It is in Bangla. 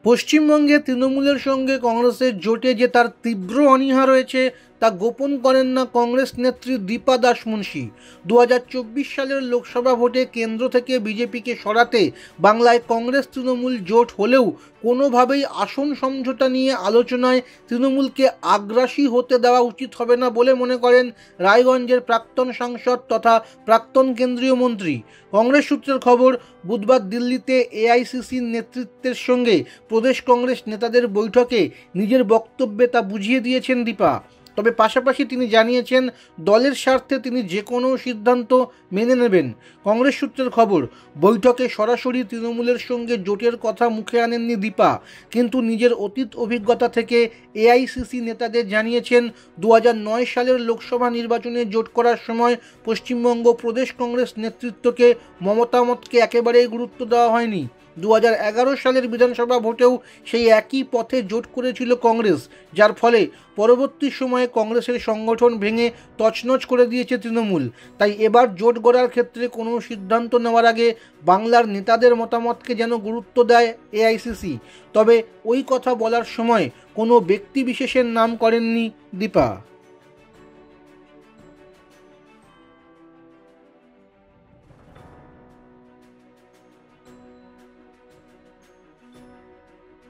পশ্চিমবঙ্গে তৃণমূলের সঙ্গে কংগ্রেসের জোটে যে তার তীব্র অনীহা রয়েছে তা গোপন করেন না কংগ্রেস নেত্রী দীপা দাশমুন্সি। 2024 সালের লোকসভা ভোটে কেন্দ্র থেকে বিজেপিকে সরাতে বাংলায় কংগ্রেস তৃণমূল জোট হলেও কোনোভাবেই আসন সমঝোতা নিয়ে আলোচনায় তৃণমূলকে আগ্রাসী হতে দেওয়া উচিত হবে না বলে মনে করেন রায়গঞ্জের প্রাক্তন সাংসদ তথা প্রাক্তন কেন্দ্রীয় মন্ত্রী। কংগ্রেস সূত্রের খবর, বুধবার দিল্লিতে এআইসিসির নেতৃত্বের সঙ্গে প্রদেশ কংগ্রেস নেতাদের বৈঠকে নিজের বক্তব্যে তা বুঝিয়ে দিয়েছেন দীপা। তবে পাশাপাশি তিনি জানিয়েছেন দলের স্বার্থে তিনি যে কোনো সিদ্ধান্ত মেনে নেবেন। কংগ্রেস সূত্রের খবর, বৈঠকে সরাসরি তৃণমূলের সঙ্গে জোটের কথা মুখে আনেননি দীপা, কিন্তু নিজের অতীত অভিজ্ঞতা থেকে এআইসিসি নেতাদের জানিয়েছেন 2009 সালের লোকসভা নির্বাচনে জোট করার সময় পশ্চিমবঙ্গ প্রদেশ কংগ্রেস নেতৃত্বকে মতামতকে একেবারেই গুরুত্ব দেওয়া হয়নি। 2011 সালের বিধানসভা ভোটেও সেই একই পথে জোট করেছিল কংগ্রেস, যার ফলে পরবর্তী সময়ে কংগ্রেসের সংগঠন ভেঙে তছনছ করে দিয়েছে তৃণমূল। তাই এবার জোট গড়ার ক্ষেত্রে কোনো সিদ্ধান্ত নেওয়ার আগে বাংলার নেতাদের মতামতকে যেন গুরুত্ব দেয় এআইসিসি। তবে ওই কথা বলার সময় কোনো ব্যক্তি বিশেষের নাম করেননি দীপা।